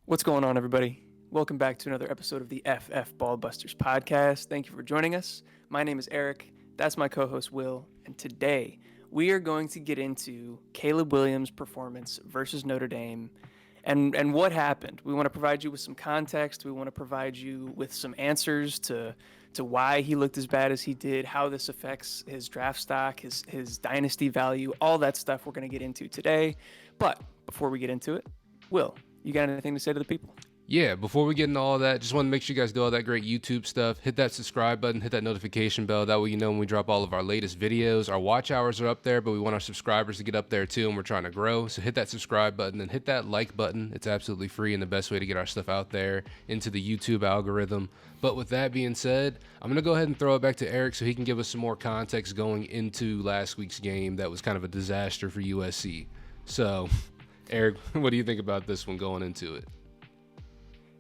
What's going on, everybody? Welcome back to another episode of the FF Ballbusters podcast. Thank you for joining us. My name is Eric. That's my co-host Will, and today we are going to get into Caleb Williams' performance versus Notre Dame and what happened. We want to provide you with some context. We want to provide you with some answers to why he looked as bad as he did, how this affects his draft stock, his dynasty value, all that stuff we're going to get into today. But before we get into it, Will, you got anything to say to the people? Yeah, before we get into all that, just want to make sure you guys do all that great YouTube stuff. Hit that subscribe button, hit that notification bell. That way you know when we drop all of our latest videos. Our watch hours are up there, but we want our subscribers to get up there too, and we're trying to grow. So hit that subscribe button and hit that like button. It's absolutely free and the best way to get our stuff out there into the YouTube algorithm. But with that being said, I'm going to go ahead and throw it back to Eric so he can give us some more context going into last week's game that was kind of a disaster for USC. So, Eric, what do you think about this one going into it?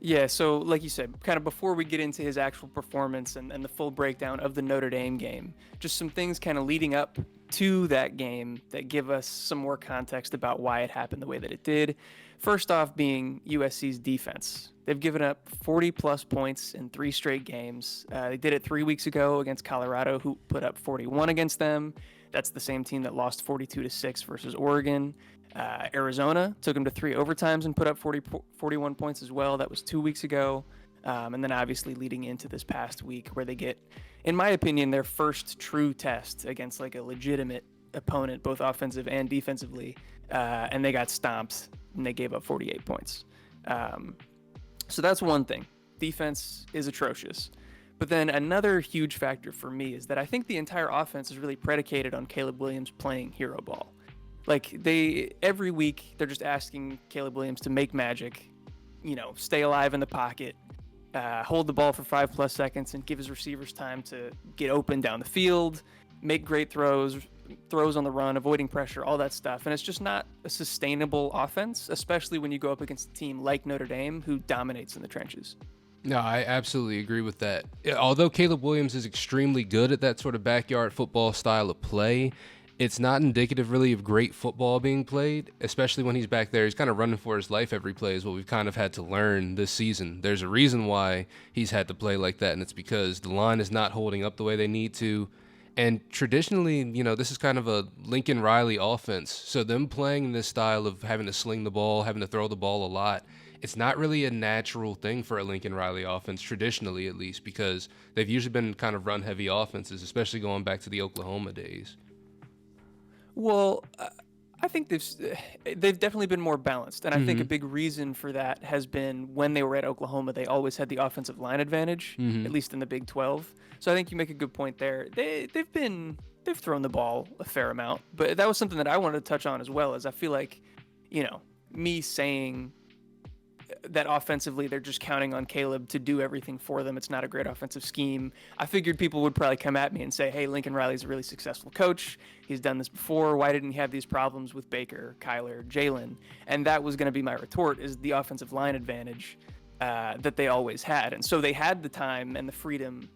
Yeah, so like you said, kind of before we get into his actual performance and the full breakdown of the Notre Dame game, just some things kind of leading up to that game that give us some more context about why it happened the way that it did. First off being USC's defense. They've given up 40-plus points in 3 straight games. They did it 3 weeks ago against Colorado, who put up 41 against them. That's the same team that lost 42-6 versus Oregon. Arizona took them to 3 overtimes and put up 41 points as well. That was 2 weeks ago. And then obviously leading into this past week where they get, in my opinion, their first true test against like a legitimate opponent, both offensive and defensively. And they got stomped and they gave up 48 points. So that's one thing. Defense is atrocious. But then another huge factor for me is that I think the entire offense is really predicated on Caleb Williams playing hero ball. Like every week they're just asking Caleb Williams to make magic, stay alive in the pocket, hold the ball for 5+ seconds and give his receivers time to get open down the field, make great throws on the run, avoiding pressure, all that stuff. And it's just not a sustainable offense, especially when you go up against a team like Notre Dame who dominates in the trenches. No, I absolutely agree with that. Although Caleb Williams is extremely good at that sort of backyard football style of play, it's not indicative really of great football being played, especially when he's back there. He's kind of running for his life every play is what we've kind of had to learn this season. There's a reason why he's had to play like that, and it's because the line is not holding up the way they need to. And traditionally, this is kind of a Lincoln Riley offense. So them playing this style of having to sling the ball, having to throw the ball a lot, it's not really a natural thing for a Lincoln Riley offense, traditionally at least, because they've usually been kind of run-heavy offenses, especially going back to the Oklahoma days. Well, I think they've definitely been more balanced, and I think a big reason for that has been when they were at Oklahoma, they always had the offensive line advantage, at least in the Big 12. So I think you make a good point there. They've thrown the ball a fair amount, but that was something that I wanted to touch on as well. As I feel like, me saying that offensively they're just counting on Caleb to do everything for them. It's not a great offensive scheme. I figured people would probably come at me and say, hey, Lincoln Riley's a really successful coach. He's done this before. Why didn't he have these problems with Baker, Kyler, Jalen? And that was going to be my retort, is the offensive line advantage that they always had. And so they had the time and the freedom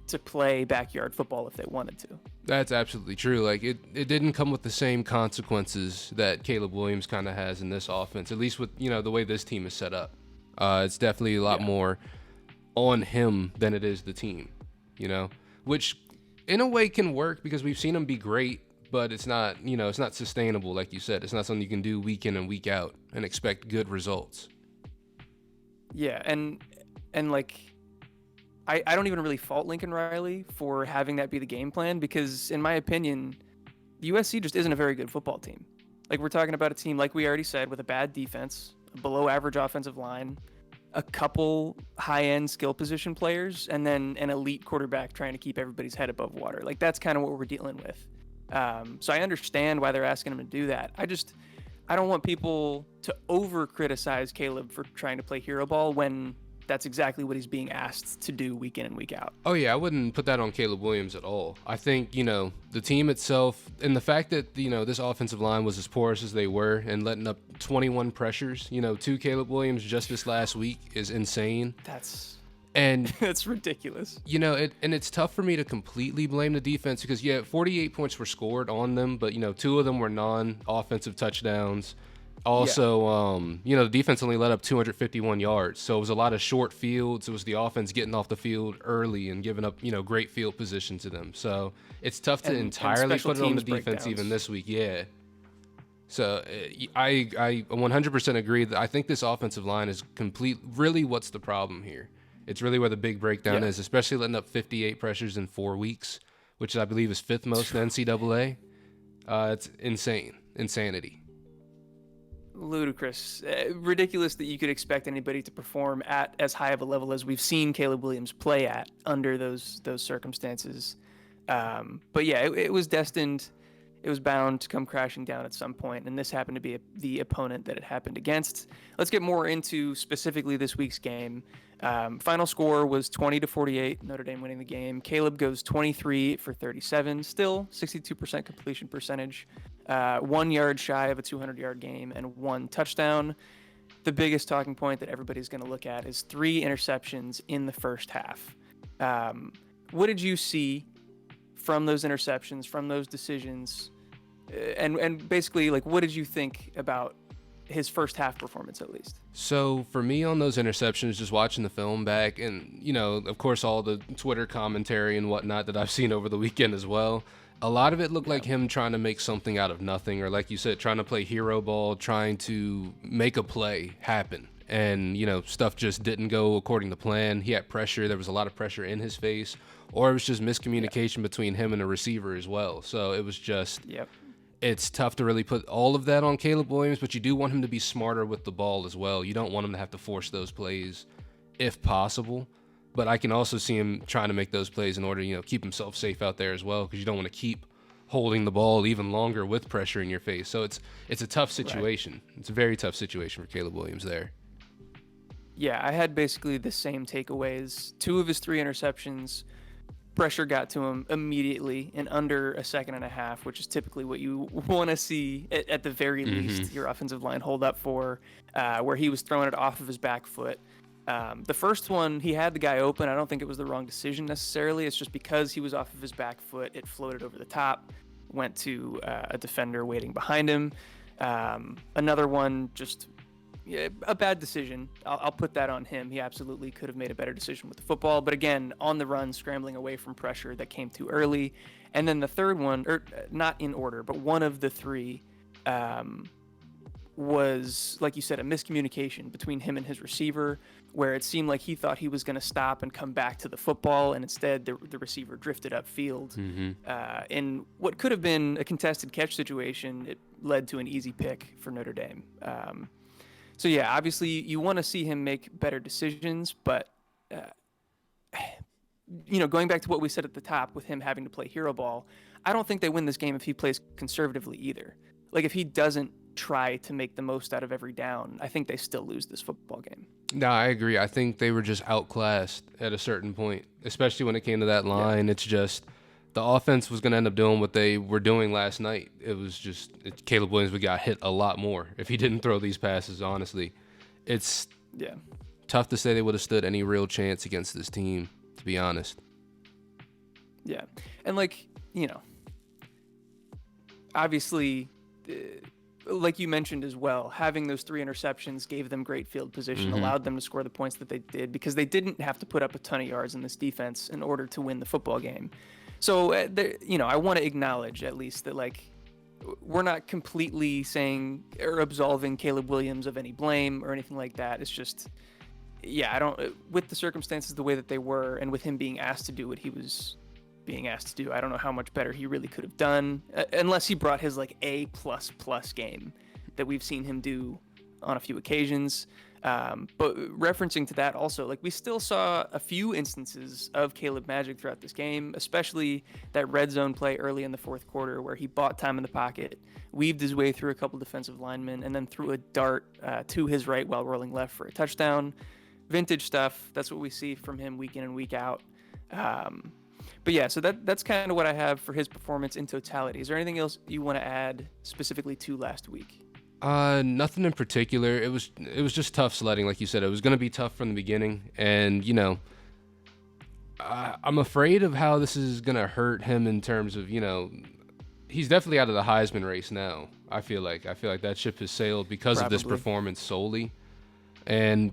to play backyard football if they wanted to. That's absolutely true. Like it didn't come with the same consequences that Caleb Williams kind of has in this offense, at least with, the way this team is set up. It's definitely a lot more on him than it is the team, which in a way can work because we've seen him be great, but it's not, it's not sustainable. Like you said, it's not something you can do week in and week out and expect good results. Yeah. And like, I don't even really fault Lincoln Riley for having that be the game plan because, in my opinion, USC just isn't a very good football team. Like, we're talking about a team, like we already said, with a bad defense, a below-average offensive line, a couple high-end skill position players, and then an elite quarterback trying to keep everybody's head above water. Like, that's kind of what we're dealing with. So I understand why they're asking him to do that. I don't want people to over-criticize Caleb for trying to play hero ball when that's exactly what he's being asked to do week in and week out. Oh, yeah, I wouldn't put that on Caleb Williams at all. I think, the team itself and the fact that, this offensive line was as porous as they were and letting up 21 pressures, to Caleb Williams just this last week is insane. That's ridiculous. And it's tough for me to completely blame the defense because, 48 points were scored on them, but, 2 of them were non-offensive touchdowns. Yeah. Also, the defense only let up 251 yards, so it was a lot of short fields. It was the offense getting off the field early and giving up, great field position to them. So it's tough to And entirely special put it on the teams defense even breakdowns. this week. Yeah. So I 100% agree that I think this offensive line is really what's the problem here. It's really where the big breakdown Yeah. is, especially letting up 58 pressures in 4 weeks, which I believe is fifth most in NCAA. It's insanity. Ludicrous. Ridiculous that you could expect anybody to perform at as high of a level as we've seen Caleb Williams play at under those circumstances. But yeah, it was destined. It was bound to come crashing down at some point, and this happened to be the opponent that it happened against. Let's get more into specifically this week's game. Final score was 20-48, Notre Dame winning the game. Caleb goes 23 for 37, still 62% completion percentage, 1 yard shy of a 200-yard game, and 1 touchdown. The biggest talking point that everybody's going to look at is 3 interceptions in the first half. What did you see from those interceptions, from those decisions, and basically, like, what did you think about his first half performance, at least? So for me on those interceptions, just watching the film back and, of course, all the Twitter commentary and whatnot that I've seen over the weekend as well, a lot of it looked like him trying to make something out of nothing, or like you said, trying to play hero ball, trying to make a play happen. And, stuff just didn't go according to plan. He had pressure. There was a lot of pressure in his face, or it was just miscommunication between him and the receiver as well. So it was just, it's tough to really put all of that on Caleb Williams, but you do want him to be smarter with the ball as well. You don't want him to have to force those plays if possible. But I can also see him trying to make those plays in order to, keep himself safe out there as well, because you don't want to keep holding the ball even longer with pressure in your face. So it's a tough situation. Right. It's a very tough situation for Caleb Williams there. Yeah, I had basically the same takeaways. 2 of his 3 interceptions, pressure got to him immediately in under a second and a half, which is typically what you want to see at the very least your offensive line hold up for, where he was throwing it off of his back foot. The first one, he had the guy open. I don't think it was the wrong decision necessarily. It's just because he was off of his back foot, it floated over the top, went to a defender waiting behind him. Another one, just a bad decision. I'll put that on him. He absolutely could have made a better decision with the football. But again, on the run, scrambling away from pressure that came too early. And then the third one, or not in order, but one of the 3 was, like you said, a miscommunication between him and his receiver, where it seemed like he thought he was going to stop and come back to the football, and instead the receiver drifted upfield. In what could have been a contested catch situation, it led to an easy pick for Notre Dame. So yeah, obviously you want to see him make better decisions, but going back to what we said at the top with him having to play hero ball, I don't think they win this game if he plays conservatively either. Like, if he doesn't try to make the most out of every down, I think they still lose this football game. No, I agree. I think they were just outclassed at a certain point, especially when it came to that line. It's just the offense was going to end up doing what they were doing last night. It was just Caleb Williams would got hit a lot more if he didn't throw these passes, honestly. It's tough to say they would have stood any real chance against this team, to be honest. Yeah. And, obviously, like you mentioned as well, having those 3 interceptions gave them great field position, allowed them to score the points that they did, because they didn't have to put up a ton of yards in this defense in order to win the football game. So, I want to acknowledge at least that, we're not completely saying or absolving Caleb Williams of any blame or anything like that. It's just, with the circumstances the way that they were, and with him being asked to do what he was being asked to do, I don't know how much better he really could have done, unless he brought his A++ game that we've seen him do on a few occasions. But referencing to that also, we still saw a few instances of Caleb magic throughout this game, especially that red zone play early in the fourth quarter where he bought time in the pocket, weaved his way through a couple defensive linemen, and then threw a dart to his right while rolling left for a touchdown. Vintage stuff. That's what we see from him week in and week out. But yeah, so that's kind of what I have for his performance in totality. Is there anything else you want to add specifically to last week? Nothing in particular. It was just tough sledding, like you said. It was going to be tough from the beginning, and I'm afraid of how this is going to hurt him in terms of he's definitely out of the Heisman race now. I feel like that ship has sailed because of this Probably. performance solely. And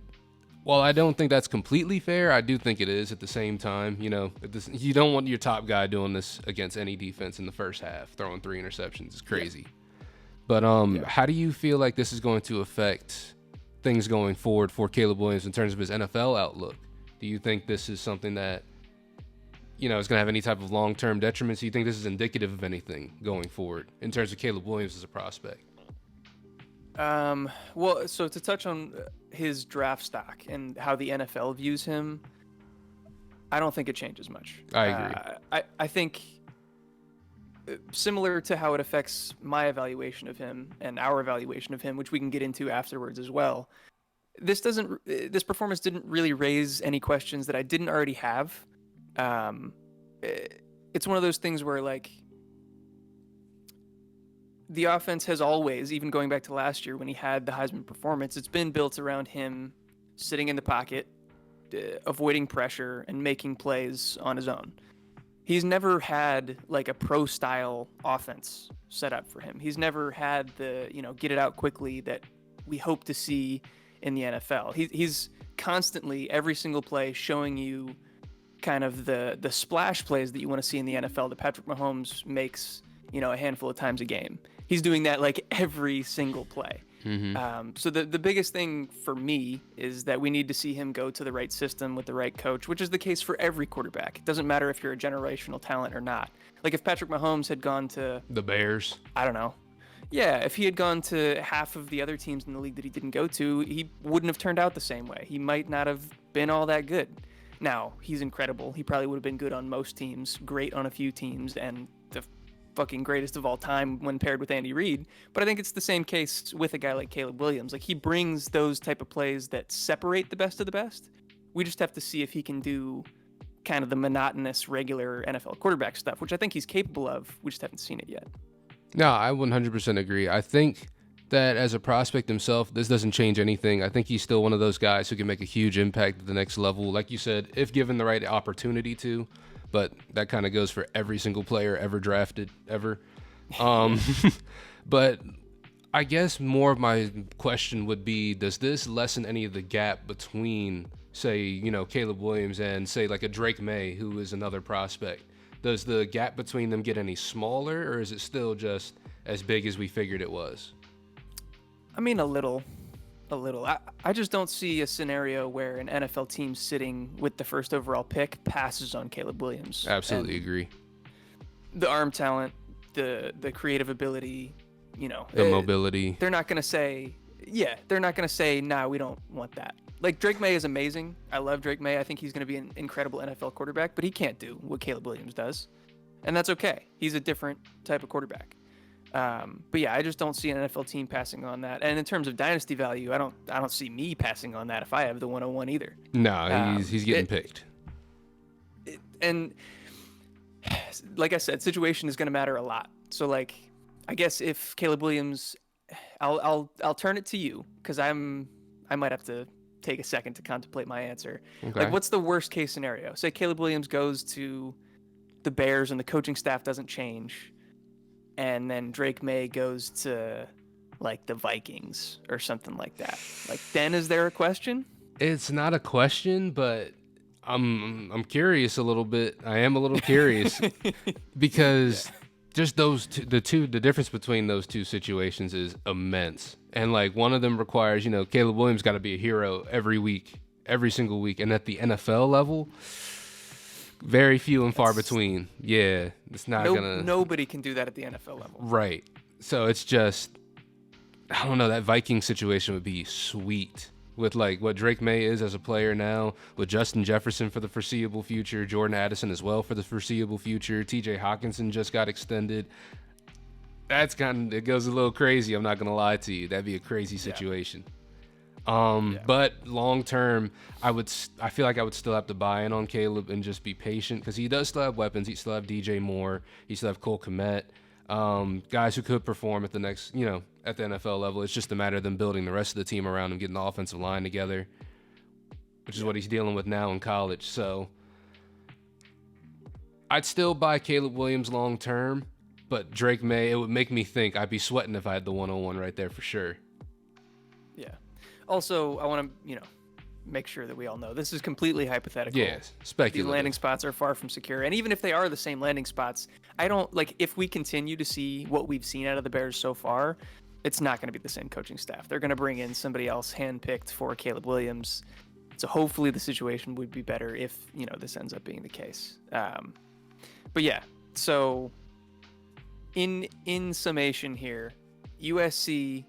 while I don't think that's completely fair, I do think it is at the same time. You don't want your top guy doing this against any defense in the first half, throwing 3 interceptions. It's crazy. Yeah. But Yeah. how do you feel like this is going to affect things going forward for Caleb Williams in terms of his NFL outlook? Do you think this is something that is going to have any type of long-term detriments? Do you think this is indicative of anything going forward in terms of Caleb Williams as a prospect? Well, so to touch on his draft stock and how the NFL views him, I don't think it changes much. I agree. I think similar to how it affects my evaluation of him and our evaluation of him, which we can get into afterwards as well. This performance didn't really raise any questions that I didn't already have. It's one of those things where, like, the offense has always, even going back to last year when he had the Heisman performance, it's been built around him sitting in the pocket, avoiding pressure, and making plays on his own. He's never had like a pro style offense set up for him. He's never had the, get it out quickly that we hope to see in the NFL. He's constantly, every single play, showing you kind of the splash plays that you want to see in the NFL that Patrick Mahomes makes, a handful of times a game. He's doing that like every single play. Mm-hmm. So the biggest thing for me is that we need to see him go to the right system with the right coach, which is the case for every quarterback. It doesn't matter if you're a generational talent or not. Like if Patrick Mahomes had gone to The Bears. I don't know. Yeah, if he had gone to half of the other teams in the league that he didn't go to, he wouldn't have turned out the same way. He might not have been all that good. Now, he's incredible. He probably would have been good on most teams, great on a few teams, and the fucking greatest of all time when paired with Andy Reid. But I think it's the same case with a guy like Caleb Williams. Like, he brings those type of plays that separate the best of the best. We just have to see if he can do kind of the monotonous, regular NFL quarterback stuff, which I think he's capable of. We just haven't seen it yet. No, I 100% agree. I think that as a prospect himself, this doesn't change anything. I think he's still one of those guys who can make a huge impact at the next level. Like you said, if given the right opportunity to. But that kind of goes for every single player ever drafted, ever. But I guess more of my question would be, does this lessen any of the gap between, say, Caleb Williams and, say, like a Drake May, who is another prospect? Does the gap between them get any smaller, or is it still just as big as we figured it was? I mean, a little. I just don't see a scenario where an NFL team sitting with the first overall pick passes on Caleb Williams. Absolutely agree. The arm talent, the creative ability, The mobility. They're not going to say, nah, we don't want that. Like, Drake May is amazing. I love Drake May. I think he's going to be an incredible NFL quarterback, but he can't do what Caleb Williams does. And that's okay. He's a different type of quarterback. But yeah, I just don't see an NFL team passing on that. And in terms of dynasty value, I don't see me passing on that if I have the 101 either. No, he's getting picked. And like I said, situation is going to matter a lot. So, like, I guess if Caleb Williams, I'll turn it to you, because I might have to take a second to contemplate my answer. Okay. Like, what's the worst case scenario? Say Caleb Williams goes to the Bears and the coaching staff doesn't change, and then Drake May goes to, like, the Vikings or something like that. Like, then is there a question? It's not a question, but I'm curious a little bit. I am a little curious because just the difference between those two situations is immense. And like one of them requires, Caleb Williams got to be a hero every week, every single week. And at the NFL level, very few and far between. Yeah, it's not nobody can do that at the NFL level. Right. So it's just, I don't know, that Viking situation would be sweet. With like what Drake May is as a player now, with Justin Jefferson for the foreseeable future, Jordan Addison as well for the foreseeable future, TJ Hawkinson just got extended. It goes a little crazy, I'm not gonna lie to you. That'd be a crazy situation. But long term, I feel like I would still have to buy in on Caleb and just be patient, because he does still have weapons. He still have DJ Moore, he still have Cole Kmet, guys who could perform at the next, at the NFL level. It's just a matter of them building the rest of the team around him, getting the offensive line together, which is what he's dealing with now in college. So I'd still buy Caleb Williams long term, But Drake May, it would make me think. I'd be sweating if I had the 101 right there for sure. Yeah. Also, I want to, make sure that we all know this is completely hypothetical. Yes, speculative. The landing spots are far from secure. And even if they are the same landing spots, I don't if we continue to see what we've seen out of the Bears so far, it's not going to be the same coaching staff. They're going to bring in somebody else handpicked for Caleb Williams. So hopefully the situation would be better if, this ends up being the case. But yeah, so in summation here, USC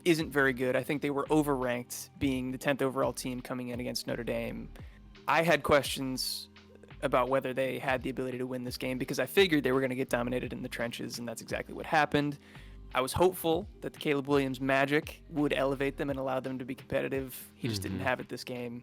isn't very good. I think they were overranked, being the 10th overall team coming in against Notre Dame. I had questions about whether they had the ability to win this game because I figured they were going to get dominated in the trenches, and that's exactly what happened. I was hopeful that the Caleb Williams magic would elevate them and allow them to be competitive. He just didn't have it this game.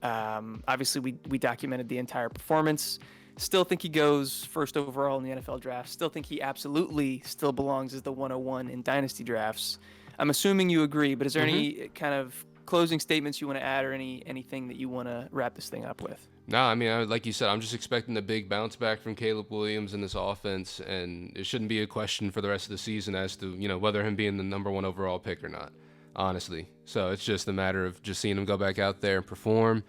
Obviously, we documented the entire performance. Still think he goes first overall in the NFL draft. Still think he absolutely still belongs as the 101 in dynasty drafts. I'm assuming you agree, but is there any kind of closing statements you want to add or anything that you want to wrap this thing up with? No, I mean, like you said, I'm just expecting a big bounce back from Caleb Williams in this offense, and it shouldn't be a question for the rest of the season as to, whether him being the number 1 overall pick or not, honestly. So it's just a matter of just seeing him go back out there and perform.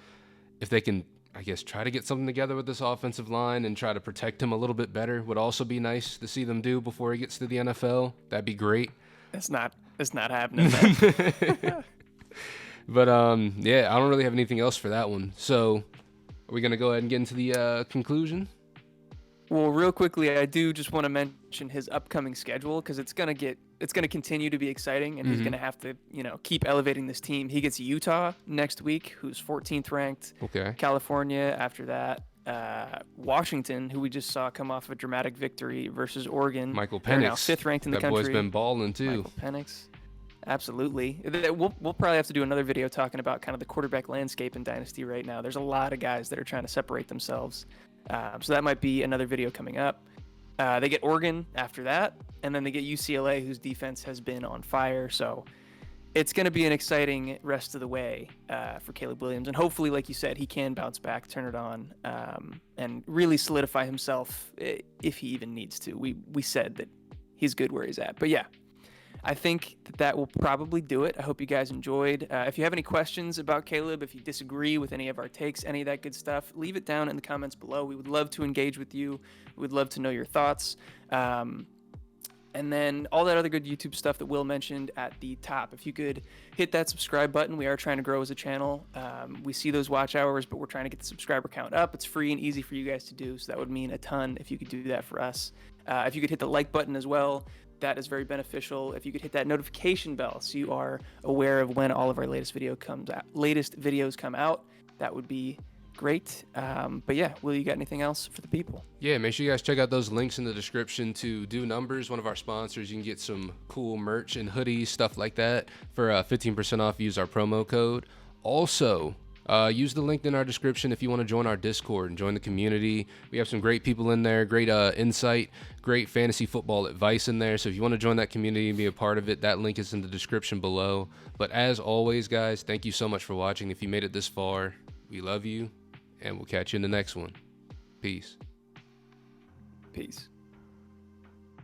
If they can, I guess, try to get something together with this offensive line and try to protect him a little bit better would also be nice to see them do before he gets to the NFL. That'd be great. It's not happening. But yeah, I don't really have anything else for that one. So are we gonna go ahead and get into the conclusion? Well, real quickly, I do just want to mention his upcoming schedule because it's gonna continue to be exciting, and he's gonna have to keep elevating this team. He gets Utah next week, who's 14th ranked. Okay. California after that. Washington, who we just saw come off a dramatic victory versus Oregon. Michael Penix. They're now 5th ranked in the country. That boy's been balling too. Michael Penix. Absolutely. We'll probably have to do another video talking about kind of the quarterback landscape in Dynasty right now. There's a lot of guys that are trying to separate themselves. So that might be another video coming up. They get Oregon after that, and then they get UCLA, whose defense has been on fire. So it's going to be an exciting rest of the way for Caleb Williams. And hopefully, like you said, he can bounce back, turn it on, and really solidify himself if he even needs to. We said that he's good where he's at. But yeah, I think that will probably do it. I hope you guys enjoyed. If you have any questions about Caleb, if you disagree with any of our takes, any of that good stuff, leave it down in the comments below. We would love to engage with you. We would love to know your thoughts. And then all that other good YouTube stuff that Will mentioned at the top. If you could hit that subscribe button, we are trying to grow as a channel. We see those watch hours, but we're trying to get the subscriber count up. It's free and easy for you guys to do, so that would mean a ton if you could do that for us. If you could hit the like button as well, that is very beneficial. If you could hit that notification bell so you are aware of when all of our latest videos come out, that would be great. But yeah, Will, you got anything else for the people? Yeah, make sure you guys check out those links in the description to Do Numbers, one of our sponsors. You can get some cool merch and hoodies, stuff like that. For 15% off, use our promo code. Also, use the link in our description if you want to join our Discord and join the community. We have some great people in there, great insight, great fantasy football advice in there. So if you want to join that community and be a part of it, that link is in the description below. But as always, guys, thank you so much for watching. If you made it this far, we love you, and we'll catch you in the next one. Peace. Peace.